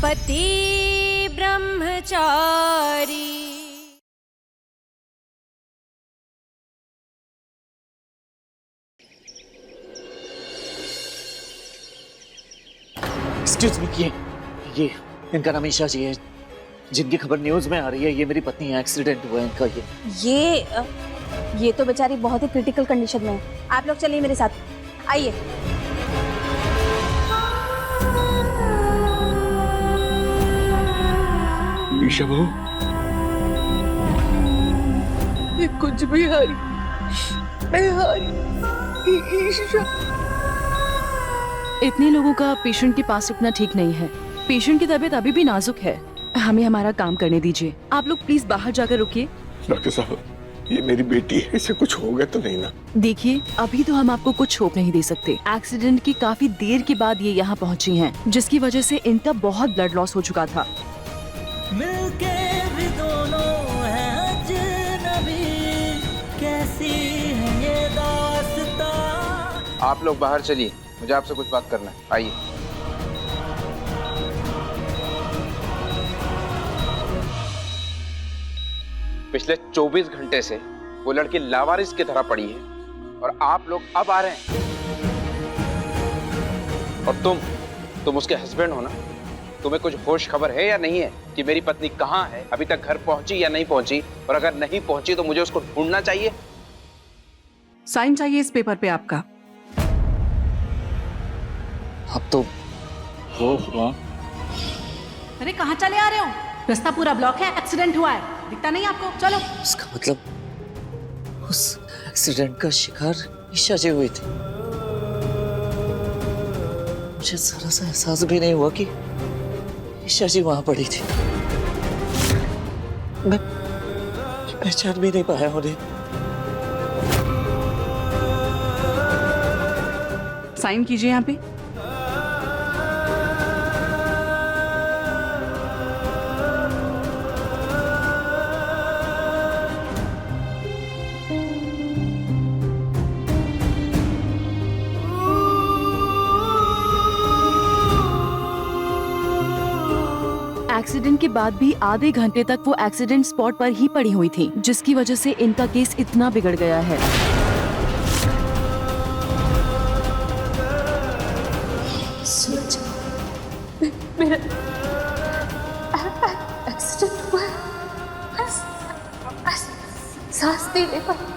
पति ब्रह्मचारी। Excuse me, ये इनका नाम ईशा जी है, जिनकी खबर न्यूज में आ रही है। ये मेरी पत्नी है, एक्सीडेंट हुआ है इनका। ये तो बेचारी बहुत ही क्रिटिकल कंडीशन में है। आप लोग चलिए मेरे साथ, आइए। ईशा बहू, ये कुछ भी हारी, मैं हारी। ईशा, इतने लोगों का पेशेंट के पास रुकना ठीक नहीं है। पेशेंट की तबीयत अभी भी नाजुक है। हमें हमारा काम करने दीजिए। आप लोग प्लीज बाहर जाकर रुकिए। डॉक्टर साहब, ये मेरी बेटी है, इसे कुछ हो गया तो नहीं ना? देखिए, अभी तो हम आपको कुछ होप नहीं दे सकते। एक्सीडेंट की काफी देर के बाद ये यहाँ पहुँची हैं, जिसकी वजह से इनका बहुत ब्लड लॉस हो चुका था। मिलके भी दोनों हैं अजनबी, कैसी है ये दास्तां। आप लोग बाहर चलिए, मुझे आपसे कुछ बात करना है। आइए। पिछले 24 घंटे से वो लड़की लावारिस की तरह पड़ी है और आप लोग अब आ रहे हैं। और तुम उसके हस्बैंड हो ना? तुम्हें कुछ होश खबर है या नहीं है कि मेरी पत्नी कहाँ है? अभी तक घर पहुंची या नहीं पहुंची? और अगर नहीं पहुंची तो मुझे उसको ढूंढना चाहिए। साइन चाहिए इस पेपर पे आपका। अब तो वो हुआ। अरे कहाँ चले आ रहे हो? रास्ता पूरा ब्लॉक है, एक्सीडेंट हुआ है, दिखता नहीं आपको? चलो। उसका मतलब उस एक्सीडेंट का शिकार ईशा जी हुई थी। मुझे जरा सा एहसास भी नहीं हुआ कि ईशा जी वहां पड़ी थी। मैं पहचान भी नहीं पाया उन्हें। साइन कीजिए यहाँ पे। एक्सीडेंट के बाद भी आधे घंटे तक वो एक्सीडेंट स्पॉट पर ही पड़ी हुई थी, जिसकी वजह से इनका केस इतना बिगड़ गया है। मेरा एक्सीडेंट हुआ है, सांस नहीं ले पाई।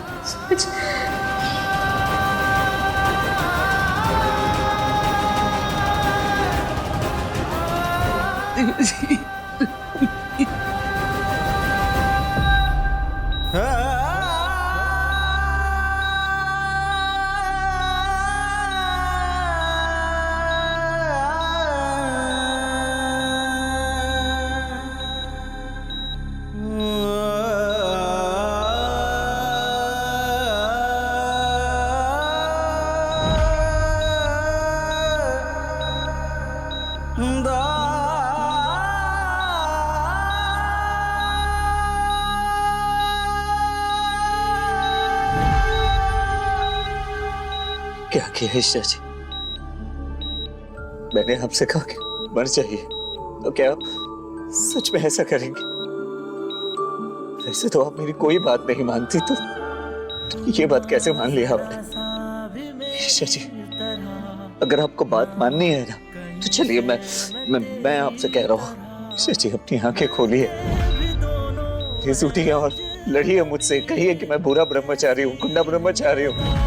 क्या किया ईशा जी? मैंने आपसे कहा कि मर जाइए, तो क्या आप सच में ऐसा करेंगे? वैसे तो आप मेरी कोई बात नहीं मानती, तो ये बात कैसे मान लिया आपने? ईशा जी, अगर आपको बात माननी है ना, तो चलिए मैं आपसे कह रहा हूँ, ईशा जी अपनी आंखें खोलिए, प्लीज उठिए और लड़िए मुझसे। कहिए कि मैं बुरा ब्रह्मचारी हूँ, गुंडा ब्रह्मचारी हूँ,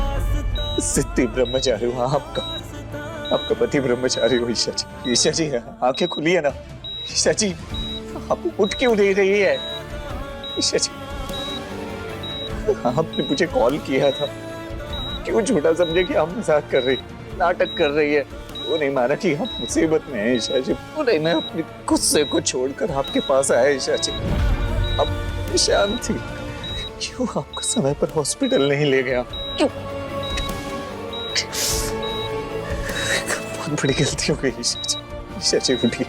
सिद्धि ब्रह्मचारी हूँ, आपका पति ब्रह्मचारी हो। ईशा जी, ईशा जी आंखें खुली है ना? ईशा जी, आप उठ क्यों नहीं रही है? ईशा जी, आपने मुझे कॉल किया था, क्यों झूठा समझे कि आप मजाक कर रही, नाटक कर रही है? वो नहीं माना कि आप मुसीबत में हैं ईशा जी। वो नहीं, मैं अपने गुस्से को छोड़कर आपके पास आया ईशा जी। अब शांत थी, क्यों आपको समय पर हॉस्पिटल नहीं ले गया? क्यों? बहुत बड़ी गलती हो गई ईशा जी। ईशा जी उठिए।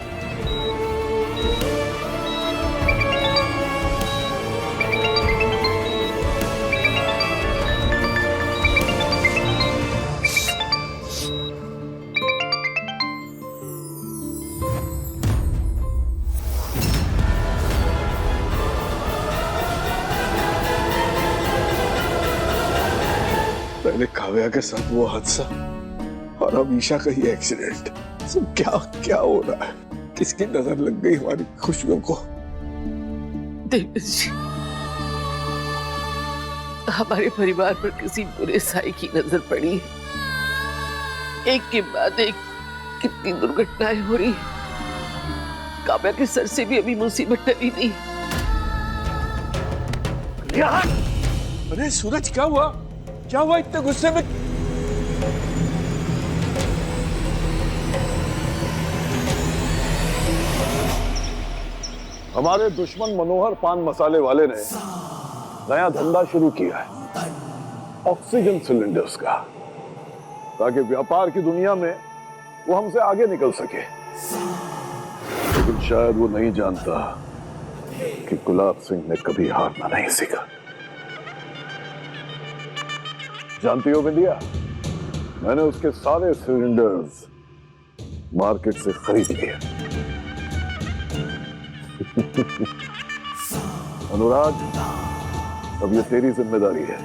काव्या के साथ वो हादसा और अब ईशा का ही एक्सीडेंट, सब क्या क्या हो रहा है? किसकी नजर लग गई हमारी खुशियों को? देवेश जी, हमारे परिवार पर किसी बुरे साई की नजर पड़ी है। एक के बाद एक कितनी दुर्घटनाएं हो रही है। काव्या के सर से भी अभी मुसीबत टली नहीं। अरे सूरज, क्या हुआ? क्या हुआ इतने गुस्से में? हमारे दुश्मन मनोहर पान मसाले वाले ने नया धंधा शुरू किया है, ऑक्सीजन सिलेंडर्स का, ताकि व्यापार की दुनिया में वो हमसे आगे निकल सके। लेकिन शायद वो नहीं जानता कि गुलाब सिंह ने कभी हारना नहीं सीखा। जानती हो बिंदिया, मैंने उसके सारे सिलेंडर्स मार्केट से खरीद लिए। अनुराग, अब ये तेरी जिम्मेदारी है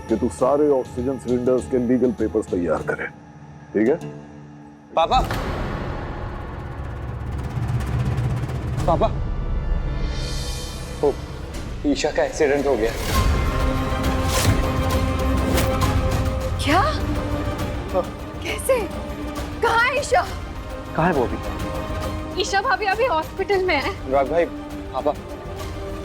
कि तू सारे ऑक्सीजन सिलेंडर्स के लीगल पेपर्स तैयार करे, ठीक है? पापा, पापा, ओ, ईशा का एक्सीडेंट हो गया। क्या? कैसे? कहाँ है ईशा? कहाँ है वो भी? ईशा भाभी अभी हॉस्पिटल में है। अनुराग भाई, पापा,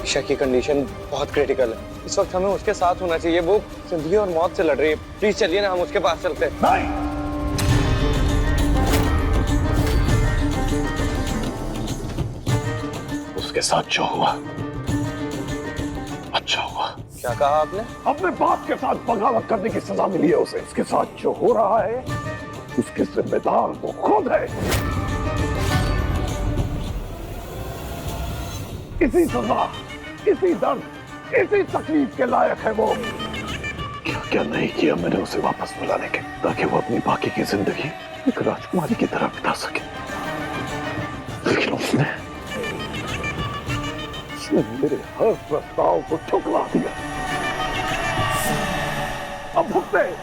ईशा की कंडीशन बहुत क्रिटिकल है। इस वक्त हमें उसके साथ होना चाहिए। वो जिंदगी और मौत से लड़ रही है। प्लीज चलिए ना, हम उसके पास चलते हैं। नहीं, उसके साथ जो हुआ अच्छा हुआ। क्या कहा आपने? अपने बाप के साथ बगावत करने की सजा मिली है उसे। इसके साथ जो हो रहा है उसके जिम्मेदार वो खुद है। इसी सजा, इसी दर्द, इसी तकलीफ के लायक है वो। क्या क्या नहीं किया मैंने उसे वापस बुलाने के, ताकि वो अपनी बाकी की जिंदगी एक राजकुमारी की तरह बिता सके। लेकिन उसने मेरे हर प्रस्ताव को ठुकरा दिया। अब भुगते हो।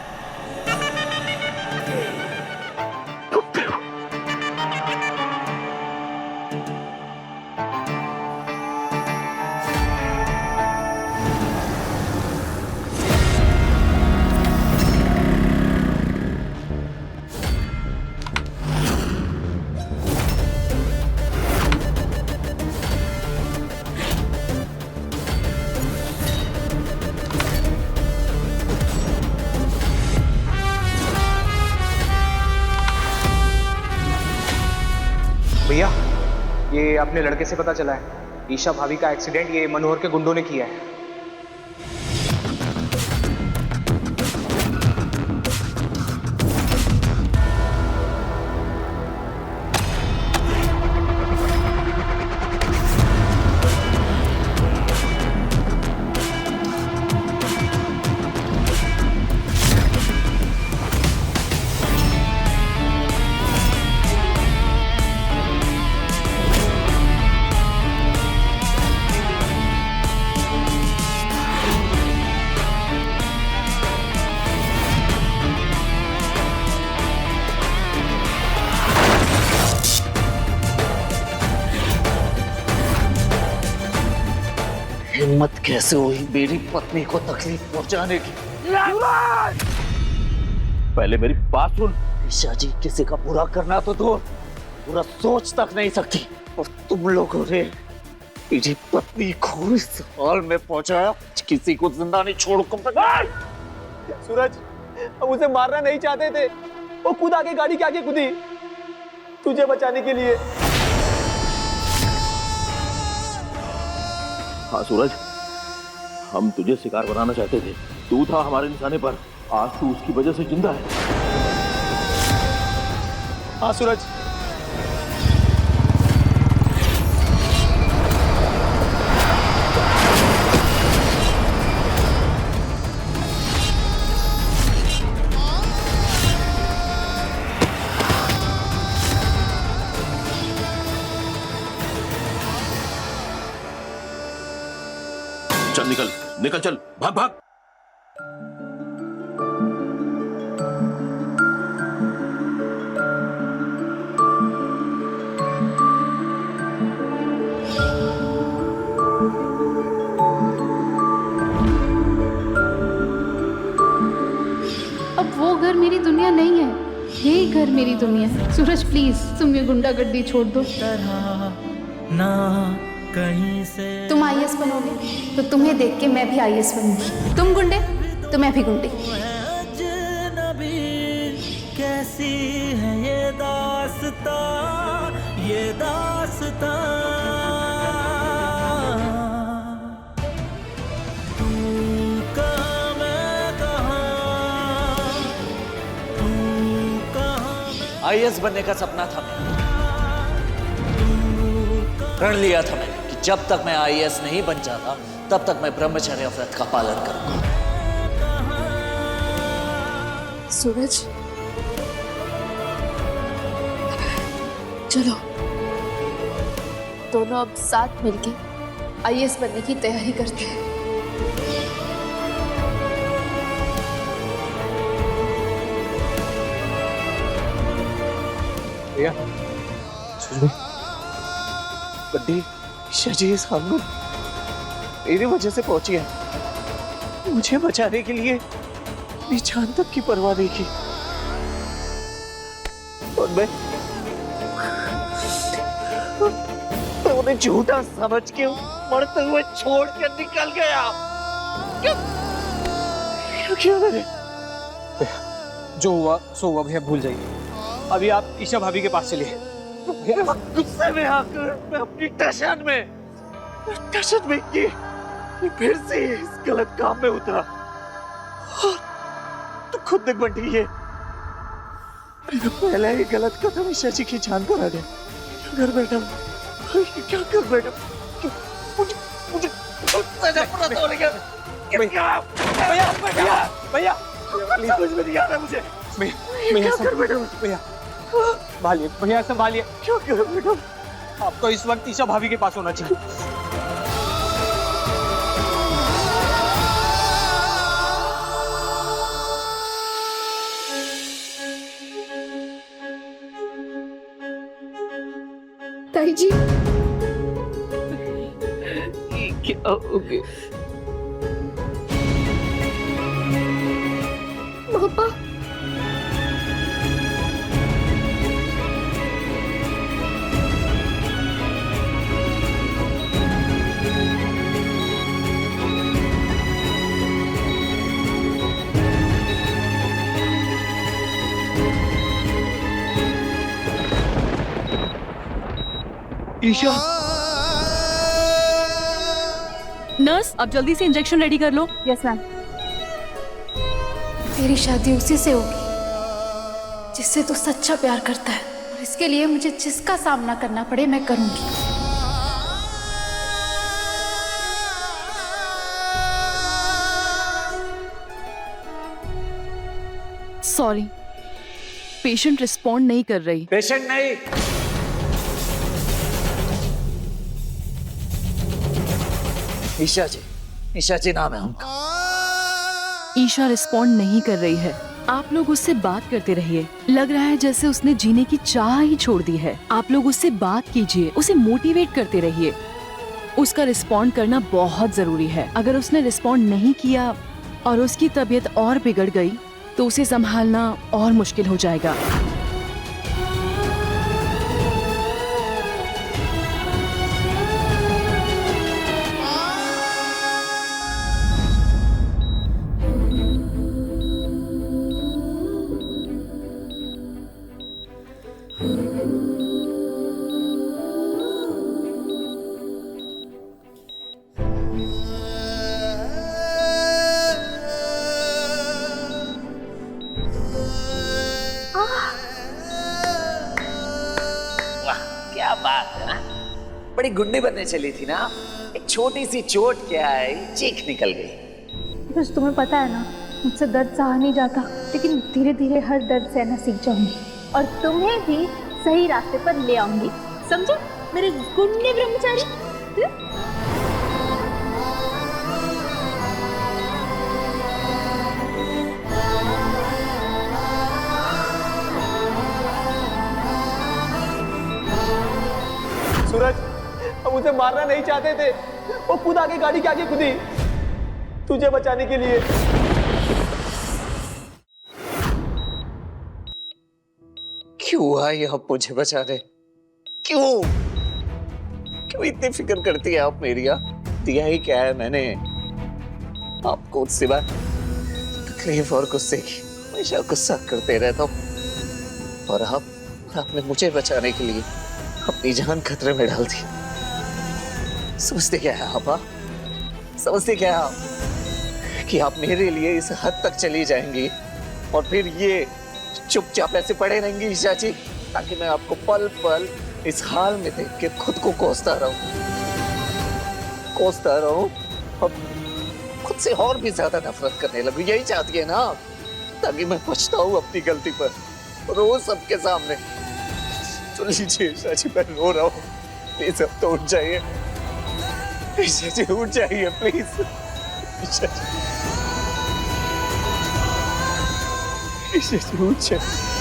भैया, ये अपने लड़के से पता चला है, ईशा भाभी का एक्सीडेंट ये मनोहर के गुंडों ने किया है। हिम्मत कैसे हुई मेरी पत्नी को तकलीफ पहुंचाने की? पहले मेरी बात सुन। ईशा जी किसी का बुरा करना तो दो, बुरा सोच तक नहीं सकती, और तुम लोगों ने मेरी पत्नी को इस हाल में पहुंचाया। किसी को जिंदा नहीं छोड़ूंगा। सूरज, हम उसे मारना नहीं चाहते थे, वो खुद आके गाड़ी के आगे कूदी तुझे बचाने के लिए। हाँ सूरज, हम तुझे शिकार बनाना चाहते थे। तू था हमारे निशाने पर, आज तू उसकी वजह से जिंदा है। हाँ सूरज, चल निकल निकल, चल भाग भाग। यही घर मेरी दुनिया है। सूरज प्लीज तुम ये गुंडागर्दी छोड़ दो। ना कहीं से तुम आईएएस बनोगे तो तुम्हें देख के मैं भी आईएएस बनूंगी। तुम गुंडे तो मैं भी गुंडी। अजनबी कैसी है ये दास्तां, ये दास्तां। तू कहाँ मैं कहाँ, तू कहाँ। आईएएस बनने का सपना था मेरा, प्रण लिया था मैंने कि जब तक मैं आईएएस नहीं बन जाता तब तक मैं ब्रह्मचर्य व्रत का पालन करूंगा। सूरज चलो दोनों अब साथ मिलके आईएएस बनने की तैयारी करते हैं। भैया बड्डी ईशा जी इस हाल में मेरी वजह से पहुंची है। मुझे बचाने के लिए अपनी जान तक की परवाह नहीं की। और मैं उन्हें झूठा समझ के मरते हुए छोड़ कर निकल गया। क्यों किया मैंने? जो हुआ सो हुआ भैया, भूल जाइए। अभी आप ईशा भाभी के पास चलिए। गुस्से में आकर मैं अपनी टशन में की फिर से इस गलत काम में उतरा। तो खुद देख बंटी, ये पहला ही गलत कदम ईशा जी की जान पर आ गया। क्या कर बैठा मुझे नफरत हो रही है। भैया समझ में नहीं आ रहा मुझे। भैया कर बैठा भैया संभालिए, भैया संभालिए। क्या कर बैठा? आपको इस वक्त ईशा भाभी के पास होना चाहिए। ताई जी ये क्या हो गया? पापा ईशा, नर्स अब जल्दी से इंजेक्शन रेडी कर लो। Yes ma'am. तेरी शादी उसी से होगी जिससे तू सच्चा प्यार करता है, और इसके लिए मुझे जिसका सामना करना पड़े मैं करूंगी। सॉरी, पेशेंट रिस्पॉन्ड नहीं कर रही। पेशेंट नहीं, ईशा जी नाम है उनका। ईशा रिस्पॉन्ड नहीं कर रही है। आप लोग उससे बात करते रहिए। लग रहा है जैसे उसने जीने की चाह ही छोड़ दी है। आप लोग उससे बात कीजिए, उसे मोटिवेट करते रहिए। उसका रिस्पॉन्ड करना बहुत जरूरी है। अगर उसने रिस्पॉन्ड नहीं किया और उसकी तबीयत और बिगड़ गई तो उसे संभालना और मुश्किल हो जाएगा। क्या बात है ना, बड़ी गुंडी बनने चली थी ना। एक छोटी सी चोट क्या है, चीख निकल गई। बस तुम्हें पता है ना, मुझसे दर्द सहा नहीं जाता, लेकिन धीरे धीरे हर दर्द सहना सीख जाऊंगी और तुम्हें भी सही रास्ते पर ले आऊंगी। समझे मेरे गुंडे ब्रह्मचारी? सूरज, हम उसे मारना नहीं चाहते थे, वो खुद आके गाड़ी के आगे कूदी तुझे बचाने के लिए। क्यों आई आप मुझे बचाने? क्यों क्यों इतनी फिक्र करती है आप मेरी? दिया ही क्या है मैंने आपको? सिवा तकलीफ और गुस्से की हमेशा गुस्सा करते रहता हूँ, और आपने मुझे बचाने के लिए अपनी जान खतरे में डाल दी। समझते क्या है आप? समझते क्या है आप कि आप मेरे लिए इस हद तक चली जाएंगी और फिर ये चुपचाप ऐसे पड़े रहेंगी ईशा जी, ताकि मैं आपको पल पल इस हाल में देख के खुद को कोसता रहूं और खुद से और भी ज्यादा नफरत करने लगूं? यही चाहती है ना आप? ताकि मैं पछताऊं अपनी गलती पर रोज सबके सामने। तो लीजिए ईशा जी, मैं रो रहा हूँ, प्लीज अब तो उठ जाइए। ईशा जी उठ जाइए प्लीज। ईशा जी, ईशा जी उठ जाइए।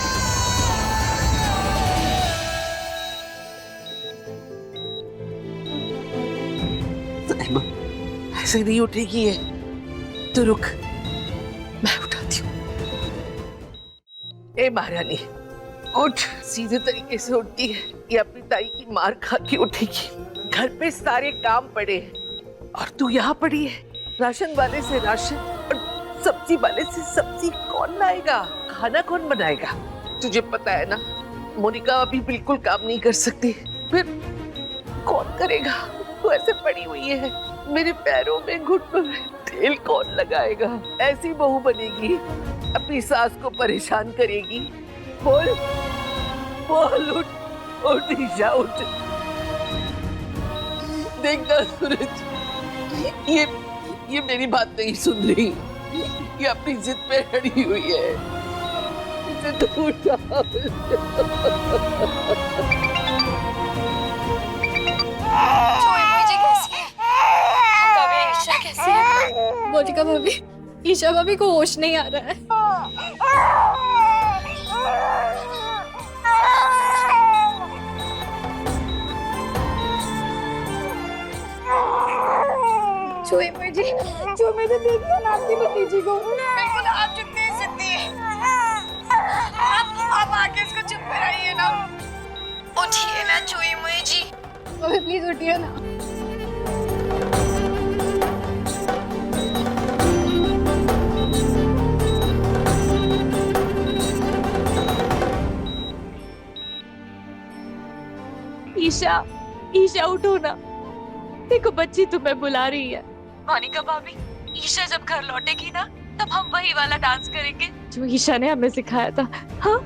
ऐसे नहीं उठेगी है तो रुक, मैं उठाती हूँ। ए महारानी उठ, सीधे तरीके से उठती है ये अपनी ताई की मार खा के उठेगी। घर पे सारे काम पड़े हैं और तू यहाँ पड़ी है। राशन वाले से राशन और सब्जी वाले से सब्जी कौन लाएगा? खाना कौन बनाएगा? तुझे पता है ना मोनिका अभी बिल्कुल काम नहीं कर सकती, फिर कौन करेगा? तू ऐसे पड़ी हुई है, मेरे पैरों में घुटनों में तेल कौन लगाएगा? ऐसी बहू बनेगी, अपनी सास को परेशान करेगी। बोल बोल, उठ उठ ईशा उठ। देखना सूरज, ये मेरी बात नहीं सुन रही, ये अपनी जिद पे अड़ी हुई है। इसे दूर जाओ। मोनिका भाभी, ईशा भाभी को होश नहीं आ रहा है। छुई मुझे देखिए ना आपकी भतीजी को। बिल्कुल आप चुप नहीं सकती। आप आके इसको चुप कराइए ना। उठिए ना छुई मुझे। प्लीज उठिए ना। ईशा, ईशा उठो ना, देखो बच्ची तुम्हें बुला रही है। मोनिका भाभी, ईशा जब घर लौटेगी ना तब हम वही वाला डांस करेंगे जो ईशा ने हमें सिखाया था। हाँ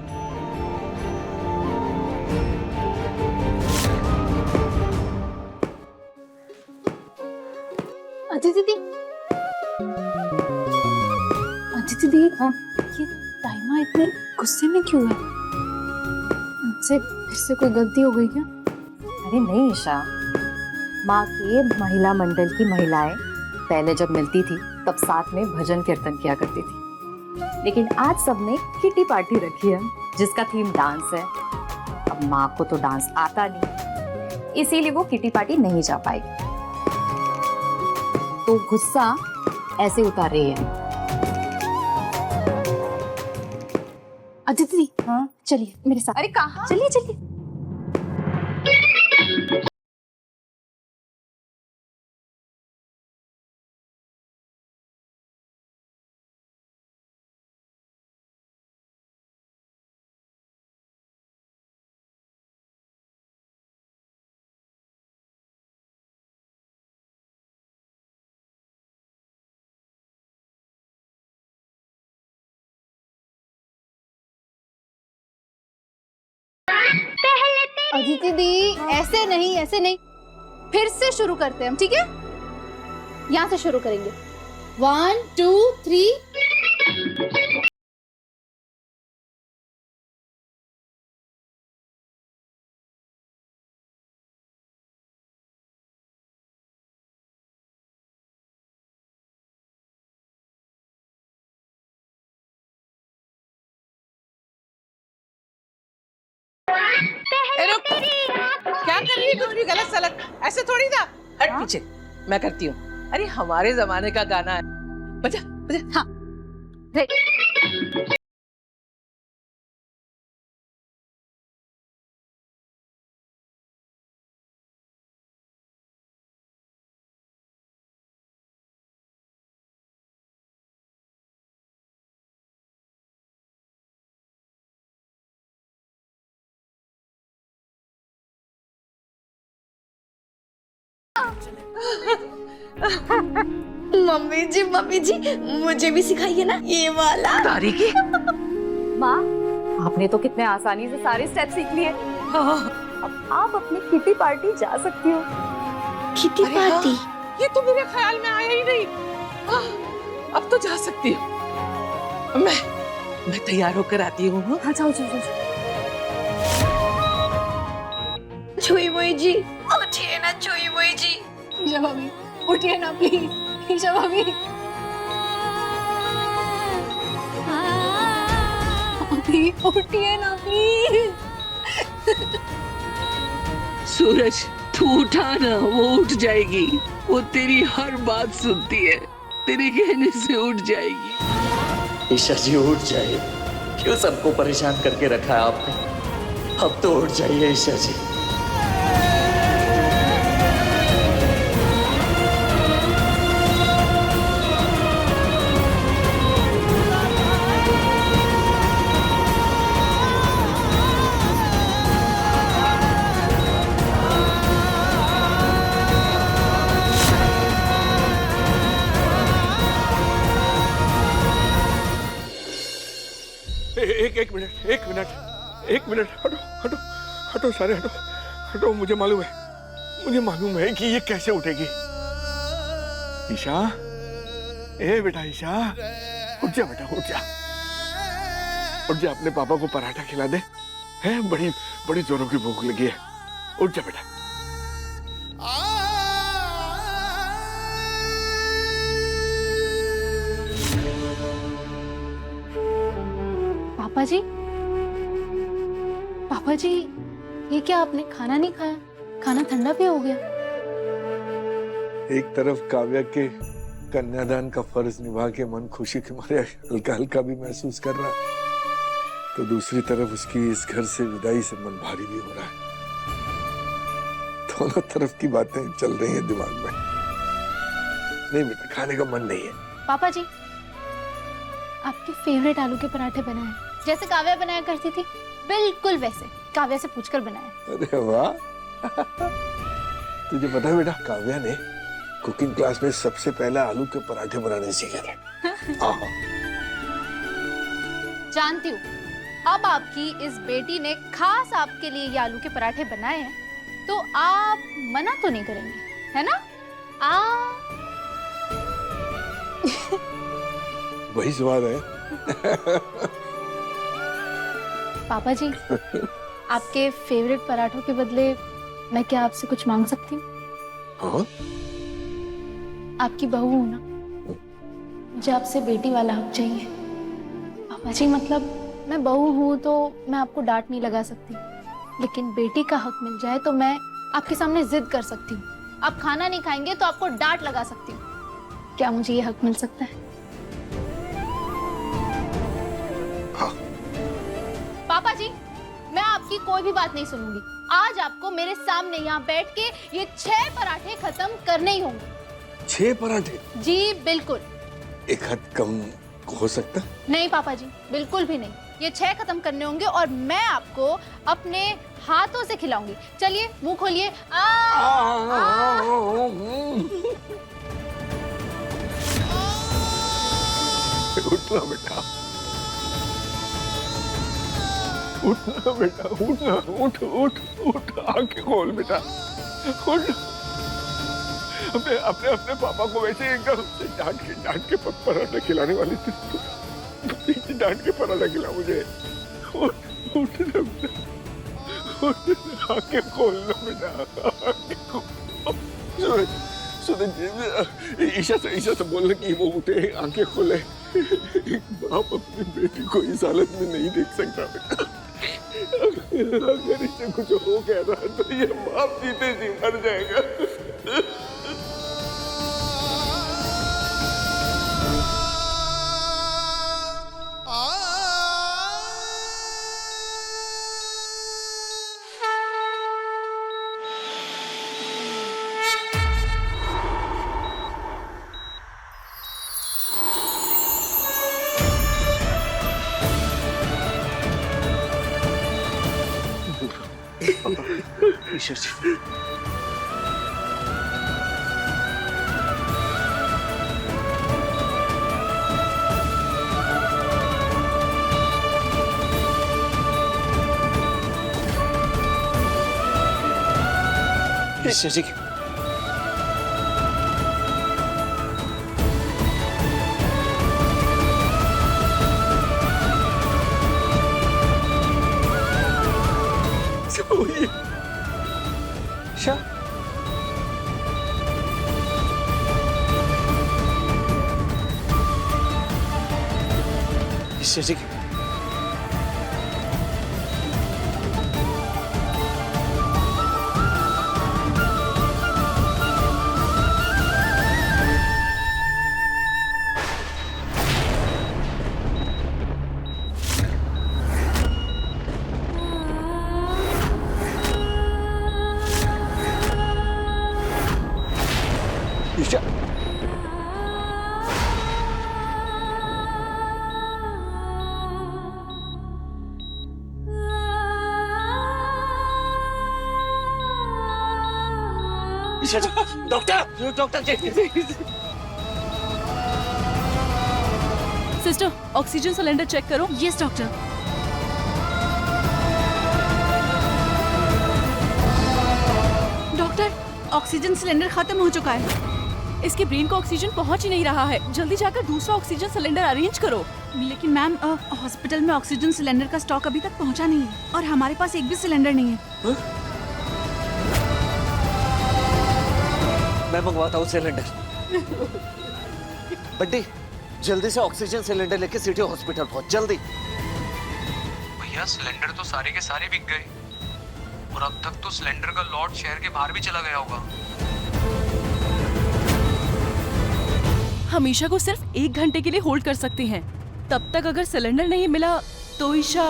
अदिति दी, अदिति दी, ये ताइमा इतने गुस्से में क्यों है? मुझसे फिर से कोई गलती हो गई क्या? अरे नहीं ईशा, माँ के महिला मंडल की महिलाएं पहले जब मिलती थी तब साथ में भजन कीर्तन किया करती थी, लेकिन आज सबने किटी पार्टी रखी है जिसका थीम डांस है। अब माँ को तो डांस आता नहीं, इसीलिए वो किटी पार्टी नहीं जा पाएगी, तो गुस्सा ऐसे उतार रही है। अदिति दी, हाँ चलिए मेरे साथ। अरे कहाँ? चलिए चलिए। अदिति दी, ऐसे नहीं, फिर से शुरू करते हैं हम, ठीक है? यहाँ से शुरू करेंगे। 1 2 3। क्या कर रही है तू? गलत सलत ऐसे थोड़ी था। हट पीछे, मैं करती हूँ। अरे हमारे जमाने का गाना है, बजा बजा। हाँ मम्मी जी मुझे भी सिखाइए ना ये वाला। तारीकी, माँ, आपने तो कितने आसानी से सारे स्टेप सीख लिए। अब आप अपनी किटी पार्टी जा सकती हो। Kitty party? ये तो मेरे ख्याल में आया ही नहीं। अब तो जा सकती हूँ। मैं तैयार होकर आती हूँ। हाँ, जाओ जाओ जाओ। छुई मुई जी, उठिए ना छुई मुई जी। ईशा भाभी उठिए ना प्लीज। ईशा भाभी उठिए ना प्लीज। सूरज, तू उठा ना, वो उठ जाएगी। वो तेरी हर बात सुनती है, तेरे कहने से उठ जाएगी। ईशा जी उठ जाइए, क्यों सबको परेशान करके रखा है आपने? अब तो उठ जाइए ईशा जी। एक मिनट, हटो सारे, हटो। मुझे मालूम है कि ये कैसे उठेगी। ईशा, ए बेटा ईशा, उठ जा बेटा, उठ जा। अपने पापा को पराठा खिला दे, है बड़ी जोरों की भूख लगी है। उठ जा बेटा। पापा जी, ये क्या आपने खाना नहीं खाया? खाना ठंडा भी हो गया। एक तरफ काव्या के कन्यादान का फर्ज निभा के मन खुशी के मारे हल्का हल्का भी महसूस कर रहा, तो दूसरी तरफ उसकी इस घर से विदाई से मन भारी भी हो रहा है। दोनों तरफ की बातें चल रही हैं दिमाग में। नहीं बेटा, खाने का मन नहीं है। पापा जी, आपके फेवरेट आलू के पराठे बनाए, जैसे काव्या बनाया करती थी, बिल्कुल वैसे। काव्या से पूछकर बनाया। अरे वाह। तुझे पता है बेटा, काव्या ने कुकिंग क्लास में सबसे पहले आलू के पराठे बनाने सीखे थे। जानती हूँ, अब आपकी इस बेटी ने खास आपके लिए ये आलू के पराठे बनाए हैं, तो आप मना तो नहीं करेंगे, है ना? वही स्वाद है। पापा जी, आपके फेवरेट पराठों के बदले मैं क्या आपसे कुछ मांग सकती हूँ? हाँ? आपकी बहू हूं ना, मुझे आपसे बेटी वाला हक चाहिए। पापा जी, मतलब मैं बहू हूँ तो मैं आपको डांट नहीं लगा सकती, लेकिन बेटी का हक मिल जाए तो मैं आपके सामने जिद कर सकती हूँ। आप खाना नहीं खाएंगे तो आपको डांट लगा सकती हूँ। क्या मुझे ये हक मिल सकता है? हाँ। पापा जी, मैं आपकी कोई भी बात नहीं सुनूंगी। आज आपको मेरे सामने यहाँ बैठ के ये 6 पराठे खत्म करने ही होंगे। 6 पराठे? जी बिल्कुल। एक हद कम हो सकता? नहीं पापा जी, बिल्कुल भी नहीं। ये 6 खत्म करने होंगे और मैं आपको अपने हाथों से खिलाऊंगी। चलिए, मुंह खोलिए। उठना बेटा, उठना बेटा, उठना, उठ उठ उठ, आंखें खोल बेटा, उठ। अपने पापा को वैसे एकदम डांट के पराठा खिलाने वाली थी, डांट के पराठा खिला मुझे। उठ ना बेटा, उठ, आंखें खोल लो बेटा, आंखें खोल। ईशा से बोलने की वो उठे, आंखें खोले। एक बाप अपनी बेटी को इस हालत में नहीं देख सकता बेटा। अगर इसे कुछ हो गया ना तो ये बाप जीते जी मर जाएगा। ईश्वर जी, ईशा जी ईशा ईशा जी ईशा ईशा जी डॉक्टर डॉक्टर जी सिस्टर ऑक्सीजन सिलेंडर चेक करो। Yes doctor. Doctor, oxygen cylinder खत्म हो चुका है। इसके ब्रेन को ऑक्सीजन पहुंच ही नहीं रहा है। जल्दी जाकर दूसरा ऑक्सीजन सिलेंडर अरेंज करो। लेकिन मैम हॉस्पिटल में ऑक्सीजन सिलेंडर का स्टॉक अभी तक पहुंचा नहीं है और हमारे पास एक भी सिलेंडर नहीं है। मैं मंगवाता हूँ सिलेंडर। बड्डी जल्दी से ऑक्सीजन सिलेंडर लेके सिटी हॉस्पिटल पहुंच, जल्दी। भैया सिलेंडर तो सारे के सारे बिक गए और अब तक तो सिलेंडर का लॉट शहर के बाहर भी चला गया होगा। हम ईशा को सिर्फ 1 घंटे के लिए होल्ड कर सकते हैं। तब तक अगर सिलेंडर नहीं मिला तो ईशा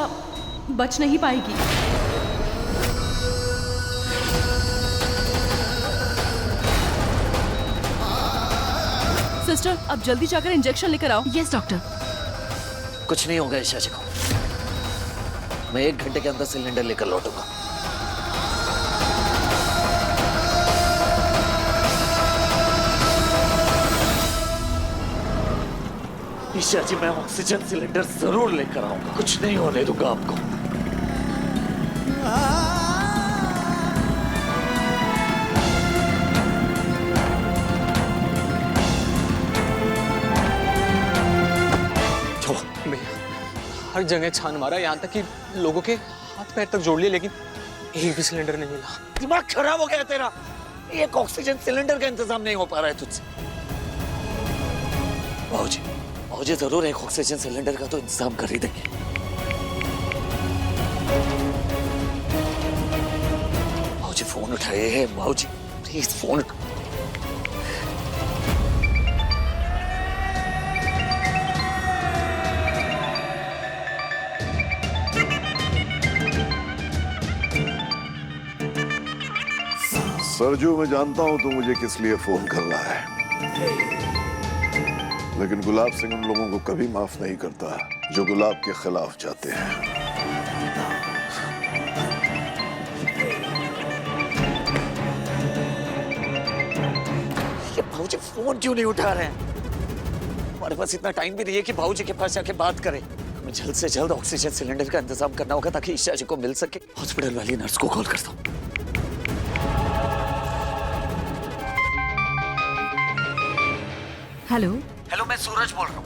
बच नहीं पाएगी। सिस्टर अब जल्दी जाकर इंजेक्शन लेकर आओ। Yes doctor. कुछ नहीं होगा ईशा जी को, मैं 1 घंटे के अंदर सिलेंडर लेकर लौटूंगा। ईशा जी मैं ऑक्सीजन सिलेंडर जरूर लेकर आऊंगा, कुछ नहीं होने दूंगा आपको। हर जगह छान मारा, यहाँ तक कि लोगों के हाथ पैर तक जोड़ लिए, लेकिन एक भी सिलेंडर नहीं मिला। दिमाग खराब हो गया तेरा। एक ऑक्सीजन सिलेंडर का इंतजाम नहीं हो पा रहा है तुझसे। बाबूजी जरूर एक ऑक्सीजन सिलेंडर का तो इंतजाम कर ही देंगे। बाबूजी फोन उठाइए, बाबूजी प्लीज फोन। सरजू मैं जानता हूं तू मुझे किस लिए फोन कर रहा है, लेकिन गुलाब सिंह उन लोगों को कभी माफ नहीं करता जो गुलाब के खिलाफ जाते हैं। ये भाऊजी फोन क्यों नहीं उठा रहे हैं? हमारे पास इतना टाइम भी नहीं है कि भाऊजी के पास जाके बात करें। हमें जल्द से जल्द ऑक्सीजन सिलेंडर का इंतजाम करना होगा ताकि ईशा जी को मिल सके। हॉस्पिटल वाली नर्स को कॉल करता हूँ। हेलो, मैं सूरज बोल रहा हूँ।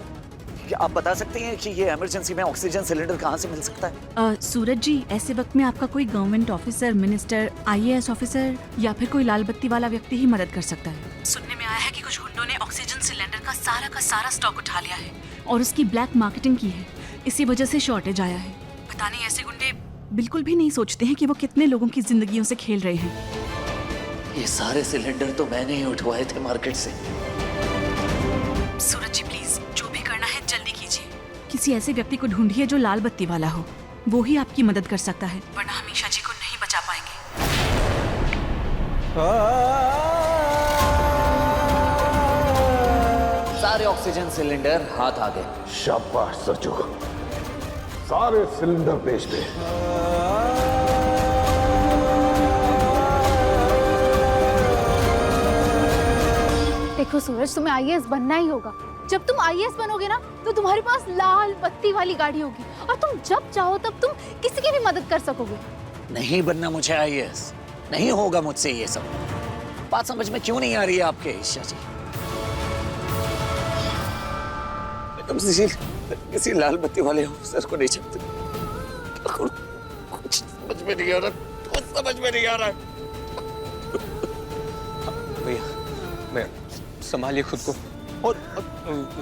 क्या आप बता सकते हैं कि ये इमरजेंसी में ऑक्सीजन सिलेंडर कहाँ से मिल सकता है? सूरज जी ऐसे वक्त में आपका कोई government officer, minister, IAS officer या फिर कोई लाल बत्ती वाला व्यक्ति ही मदद कर सकता है। सुनने में आया है कि कुछ गुंडों ने ऑक्सीजन सिलेंडर का सारा स्टॉक उठा लिया है और उसकी ब्लैक मार्केटिंग की है। इसी वजह से शॉर्टेज आया है। पता नहीं ऐसे गुंडे बिल्कुल भी नहीं सोचते हैं कि वो कितने लोगों की जिंदगियों से खेल रहे हैं। ये सारे सिलेंडर तो मैंने ही उठवाए थे मार्केट से। सूरज जी प्लीज जो भी करना है जल्दी कीजिए। किसी ऐसे व्यक्ति को ढूंढिए जो लाल बत्ती वाला हो, वो ही आपकी मदद कर सकता है, वरना हम ईशा जी को नहीं बचा पाएंगे। सारे ऑक्सीजन सिलेंडर हाथ आ गए। शाबाश सरजू, सारे सिलेंडर बेच दे। देखो सूरज, तुम्हें IAS बनना ही होगा। जब तुम IAS बनोगे ना तो तुम्हारे पास लाल बत्ती वाली गाड़ी होगी और तुम जब चाहो तब तुम किसी की भी मदद कर सकोगे। नहीं बनना मुझे IAS, नहीं होगा मुझसे ये सब। बात समझ में क्यों नहीं आ रही है आपके ईशा जी? तुम किसी लाल बत्ती वाले ऑफिसर को नहीं चाहते। कुछ समझ में नहीं आ रहा, कुछ समझ में नहीं आ रहा। भैया मैं संभालिए खुद को। और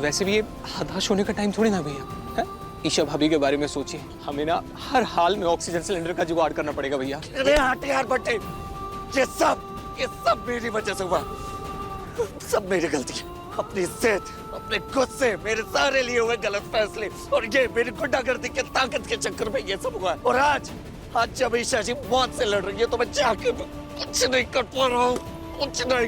वैसे भी ये हताश होने का टाइम थोड़ी ना भैया है। ईशा भाभी के बारे में सोचिए, हमें ना हर हाल में ऑक्सीजन सिलेंडर का जुगाड़ करना पड़ेगा भैया। अरे हट यार बट्टे, ये सब मेरी वजह से हुआ, सब मेरी गलती है। अपनी जिद, अपने गुस्से, मेरे सारे लिए हुए गलत फैसले और ये मेरी गुंडागर्दी के ताकत के चक्कर में ये सब हुआ। और आज जब ईशा जी मौत से लड़ रही है तो मैं जाके कुछ नहीं कर पा रहा हूँ, कुछ नहीं।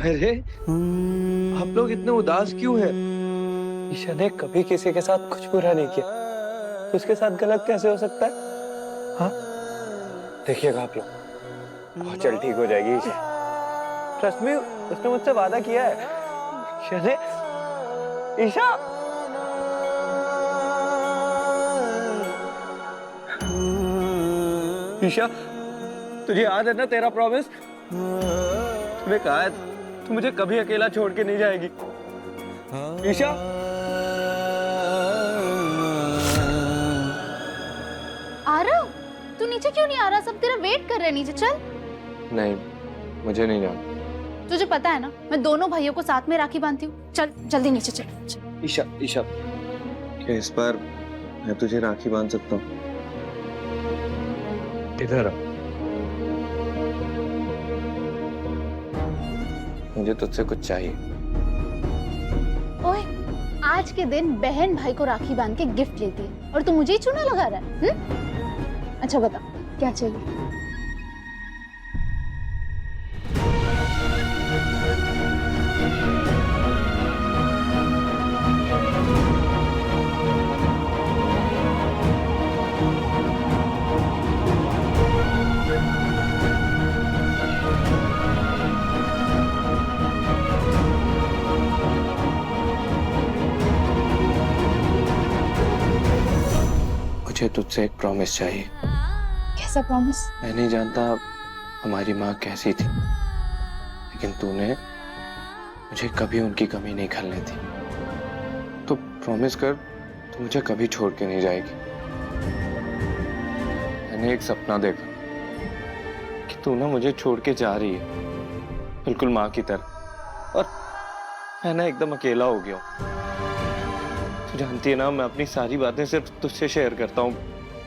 अरे आप लोग इतने उदास क्यों हैं? ईशा ने कभी किसी के साथ कुछ बुरा नहीं किया, उसके साथ गलत कैसे हो सकता है? हाँ देखिएगा आप लोग, बहुत जल्द ठीक हो जाएगी ईशा। ट्रस्ट मी, उसने मुझसे वादा किया है। ईशा ईशा तुझे याद है ना तेरा प्रॉमिस? तूने कहा है तू मुझे कभी अकेला छोड़ के नहीं जाएगी। ईशा आरव, तू नीचे क्यों नहीं आ रहा? सब तेरा वेट कर रहे हैं नीचे, चल। नहीं, मुझे नहीं जाना। तुझे पता है ना, मैं दोनों भाइयों को साथ में राखी बांधती हूँ। चल जल्दी नीचे चल। ईशा क्या इस बार मैं तुझे राखी बांध सकता हूँ? इधर आ। मुझे तुझसे कुछ चाहिए। ओए, आज के दिन बहन भाई को राखी बांध के गिफ्ट लेती है और तू मुझे ही चूना लगा रहा है? अच्छा बता क्या चाहिए? मुझे तुझसे एक प्रॉमिस चाहिए। कैसा प्रॉमिस? मैं नहीं जानता हमारी माँ कैसी थी, लेकिन तूने मुझे कभी उनकी कमी नहीं खलने दी। तो प्रॉमिस कर, तू मुझे कभी छोड़ के नहीं जाएगी। मैंने एक सपना देखा कि तू ना मुझे छोड़ के जा रही है, बिल्कुल माँ की तरह, और मैं ना एकदम अकेला हो गया हूँ। तू जानती है ना, मैं अपनी सारी बातें सिर्फ तुझसे शेयर करता हूँ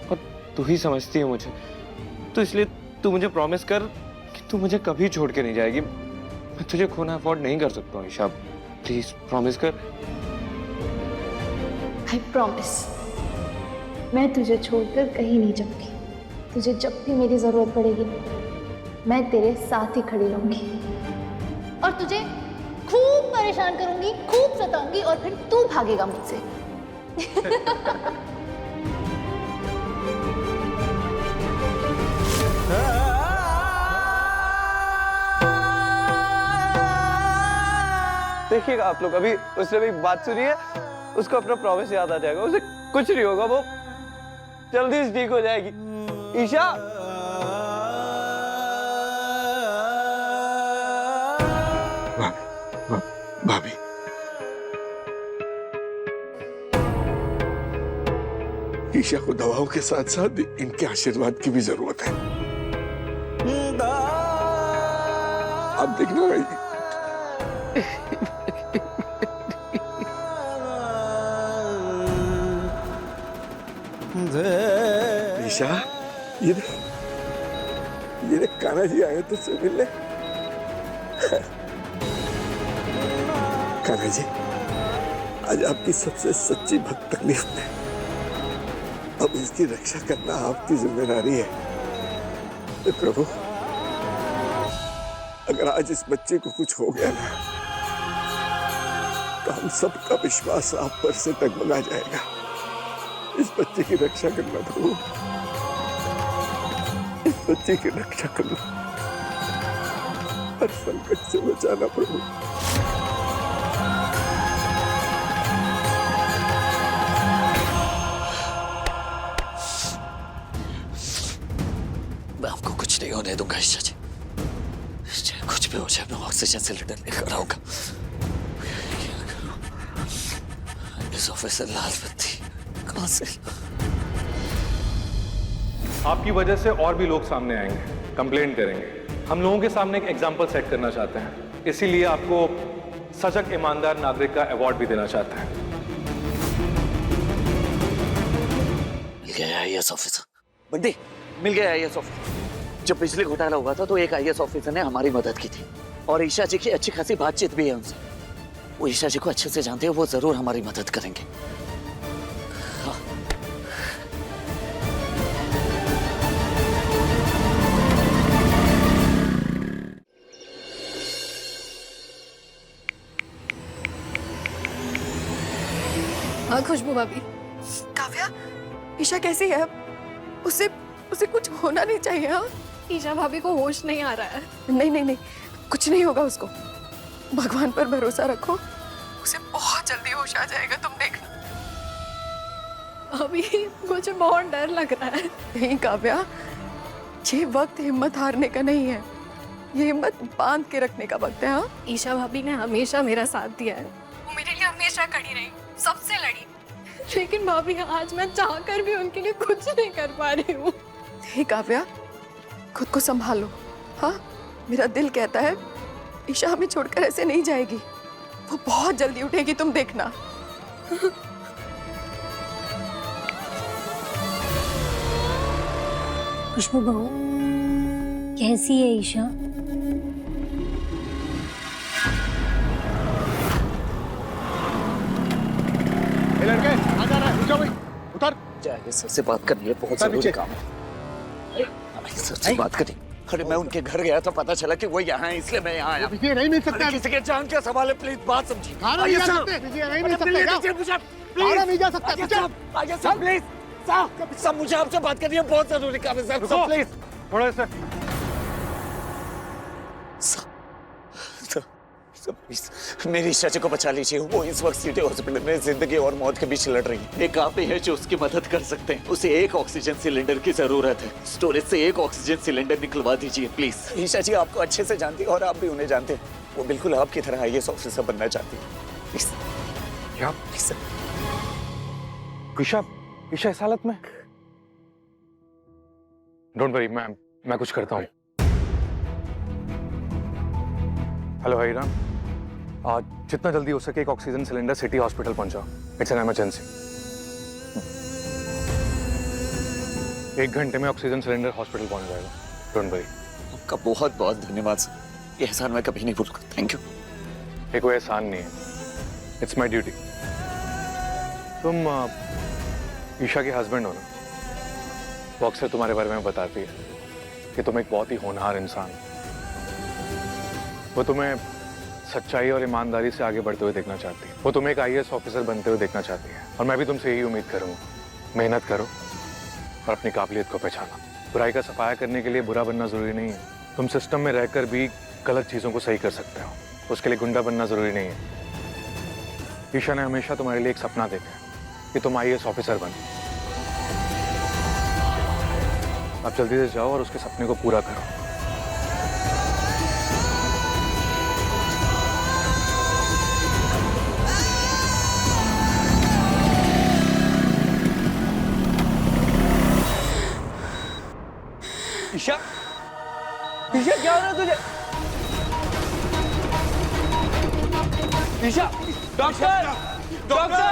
और तू ही समझती है मुझे। तो इसलिए तू मुझे प्रॉमिस कर कि तू मुझे कभी छोड़ के नहीं जाएगी। मैं तुझे खोना अफोर्ड नहीं कर सकता हूँ ईशा, प्लीज प्रॉमिस कर। आई प्रॉमिस, मैं तुझे छोड़कर कहीं नहीं जाऊंगी। तुझे जब भी मेरी जरूरत पड़ेगी मैं तेरे साथ ही खड़ी रहूंगी और तुझे खूब परेशान करूंगी, खूब सताऊंगी और फिर तू भागेगा मुझसे। देखिएगा आप लोग, अभी उसने भी बात सुनी है, उसको अपना प्रॉमिस याद आ जाएगा। उसे कुछ नहीं होगा, वो जल्दी से ठीक हो जाएगी। ईशा भाभी, ईशा को दवाओं के साथ साथ इनके आशीर्वाद की भी जरूरत है। आप देखना भाई। ईशा, ये देख कान्हा जी आए तुझसे मिलने। कान्हा जी, आज आपकी सबसे सच्ची भक्त तकलीफ में, अब इसकी रक्षा करना आपकी जिम्मेदारी है। प्रभु, अगर आज इस बच्चे को कुछ हो गया ना, तो हम सबका विश्वास आप पर से डगमगा जाएगा। इस बच्चे की रक्षा करना प्रभु, इस बच्चे की रक्षा करना, हर संकट से बचाना प्रभु। दे दूंगा ईशा जी, चाहे कुछ भी हो जाए, मैं ऑक्सीजन सिलेंडर लेकर आऊंगा। इस ऑफिसर लाल बत्ती कहां से? आपकी वजह से और भी लोग सामने आएंगे, कंप्लेंट करेंगे। हम लोगों के सामने एक एग्जाम्पल सेट करना चाहते हैं, इसीलिए आपको सजग ईमानदार नागरिक का अवार्ड भी देना चाहते हैं। मिल गया आईएएस ऑफिसर, बंदी मिल गया आईएएस ऑफिसर। जब पिछले घोटाला हुआ था तो एक आईएएस ऑफिसर ने हमारी मदद की थी और ईशा जी की अच्छी खासी बातचीत भी है उनसे। वो ईशा जी को अच्छे से जानते हैं, वो जरूर हमारी मदद करेंगे। हाँ खुशबू भाभी। काव्या, ईशा कैसी है? उसे उसे कुछ होना नहीं चाहिए। हाँ, ईशा भाभी को होश नहीं आ रहा है। नहीं नहीं नहीं, कुछ नहीं होगा उसको। भगवान पर भरोसा रखो, उसे बहुत जल्दी होश आ जाएगा, तुम देखना। अभी मुझे बहुत डर लग रहा है। नहीं काव्या, ये वक्त हिम्मत हारने का नहीं है, ये हिम्मत बांध के रखने का वक्त है। हाँ, ईशा भाभी ने हमेशा मेरा साथ दिया है, वो मेरे लिए हमेशा खड़ी रही, सबसे लड़ी। लेकिन भाभी आज मैं चाहकर भी उनके लिए कुछ नहीं कर पा रही हूँ। काव्या, खुद को संभालो। हाँ, मेरा दिल कहता है ईशा हमें छोड़कर ऐसे नहीं जाएगी, वो बहुत जल्दी उठेगी, तुम देखना। खुशबू बहू, कैसी है ईशा? लड़के आ जा रहा है, रुको भाई, उतर। जाइए, सर से बात करनी है, बहुत जरूरी काम है। सर से बात करी। अरे मैं उनके घर गया था, पता चला कि वो यहाँ है, इसलिए मैं यहाँ आया। नहीं मिल सकता, किसी के जान का सवाल है, प्लीज बात समझिए। नहीं जा सकते, नहीं मिल सकते, नहीं जा सकता, प्लीज सब मुझे आपसे बात करनी है, बहुत जरूरी काम है सर, प्लीज थोड़ा सा। मेरी ईशा जी को बचा लीजिए, वो इस वक्त सिटी हॉस्पिटल में जिंदगी और मौत के बीच लड़ रही है। एक आप ही है जो उसकी मदद कर सकते हैं। उसे एक ऑक्सीजन सिलेंडर की जरूरत है, स्टोरेज से एक ऑक्सीजन सिलेंडर निकलवा दीजिए प्लीज। ईशा जी आपको अच्छे से जानती है और आप भी उन्हें जानते हैं, वो बिल्कुल आपकी तरह आईएएस ऑफिसर बनना चाहती है। प्लीज क्या? प्लीज ईशा, ईशा इस हालत में? डोंट वरी, मैं कुछ करता हूँ। हेलो हरीराम, आज जितना जल्दी हो सके एक ऑक्सीजन सिलेंडर सिटी हॉस्पिटल पहुंचाओ, इट्स एन इमरजेंसी। 1 घंटे में ऑक्सीजन सिलेंडर हॉस्पिटल पहुंच जाएगा, डोंट वरी। आपका बहुत बहुत धन्यवाद सर, ये एहसान मैं कभी नहीं भूलूंगा, थैंक यू। ये कोई एहसान नहीं है, इट्स माई ड्यूटी। तुम ईशा के हस्बैंड हो ना? वो अक्सर तुम्हारे बारे में बताती है कि तुम एक बहुत ही होनहार इंसान हो। वो तुम्हें सच्चाई और ईमानदारी से आगे बढ़ते हुए देखना चाहती है। वो तुम्हें एक आईएएस ऑफिसर बनते हुए देखना चाहती है, और मैं भी तुमसे यही उम्मीद करूंगा। मेहनत करो और अपनी काबिलियत को पहचानो। बुराई का सफाया करने के लिए बुरा बनना जरूरी नहीं है। तुम सिस्टम में रहकर भी गलत चीजों को सही कर सकते हो, उसके लिए गुंडा बनना जरूरी नहीं है। ईशा ने हमेशा तुम्हारे लिए एक सपना देखा है कि तुम आईएएस ऑफिसर बनो। आप जल्दी से जाओ और उसके सपने को पूरा करो। ईशा, ईशा क्या हो रहा है तुझे? ईशा, डॉक्टर, डॉक्टर,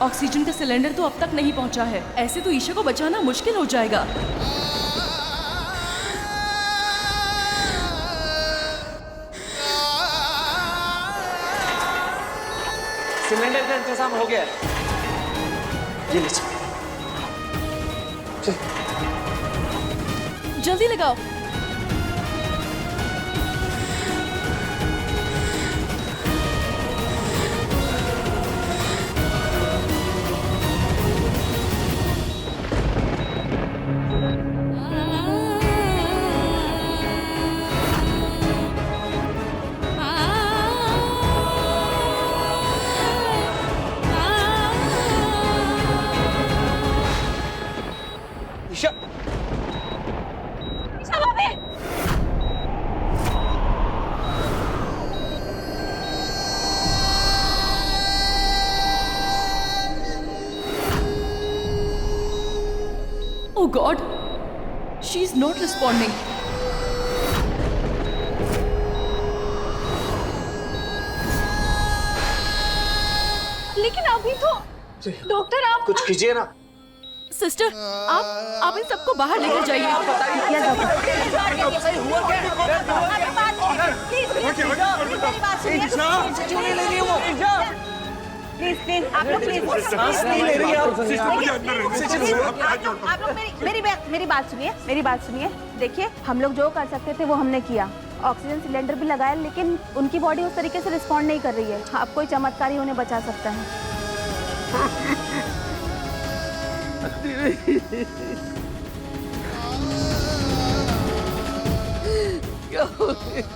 ऑक्सीजन का सिलेंडर तो अब तक नहीं पहुंचा है, ऐसे तो ईशा को बचाना मुश्किल हो जाएगा। सिलेंडर का इंतजाम हो गया है। ये लीजिए, जल्दी लगाओ। Oh God, she's not responding. लेकिन अभी तो डॉक्टर आप कुछ कीजिए ना। सिस्टर, आप इन सबको बाहर लेकर जाइए। प्लीज प्लीज आप लोग प्लीज सांस नहीं ले रही आप लोग मेरी बात सुनिए। देखिए, हम लोग जो कर सकते थे वो हमने किया। ऑक्सीजन सिलेंडर भी लगाया, लेकिन उनकी बॉडी उस तरीके से रिस्पॉन्ड नहीं कर रही है। आप कोई चमत्कार ही उन्हें बचा सकता है। क्या हो गया?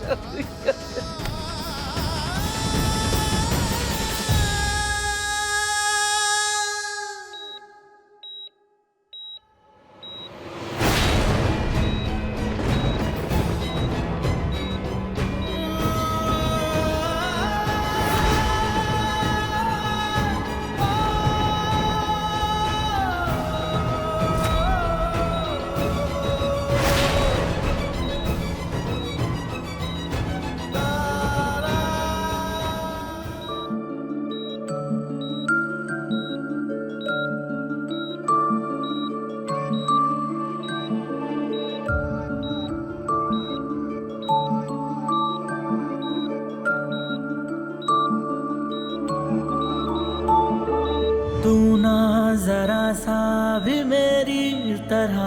तू ना जरा सा भी मेरी तरह,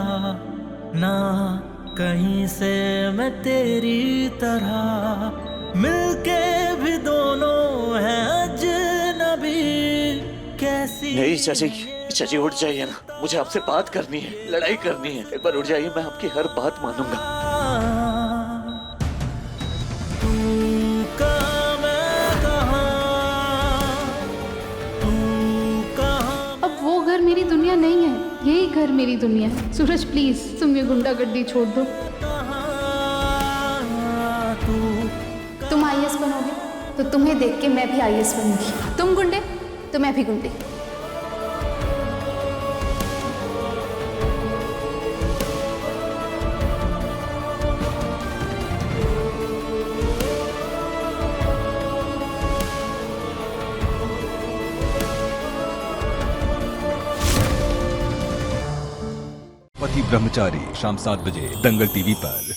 ना कहीं से मैं तेरी तरह, मिलके भी दोनों हैं अजनबी। कैसी नहीं चाची उठ जाइए ना, मुझे आपसे बात करनी है, लड़ाई करनी है। एक बार उठ जाइए, मैं आपकी हर बात मानूंगा। मेरी दुनिया नहीं है, यही घर मेरी दुनिया है। सूरज प्लीज, तुम ये गुंडागर्दी छोड़ दो। तुम आईएएस बनोगे तो तुम्हें देख के मैं भी आईएएस बनूंगी। तुम गुंडे तो मैं भी गुंडे। पति ब्रह्मचारी शाम 7 बजे दंगल टीवी पर।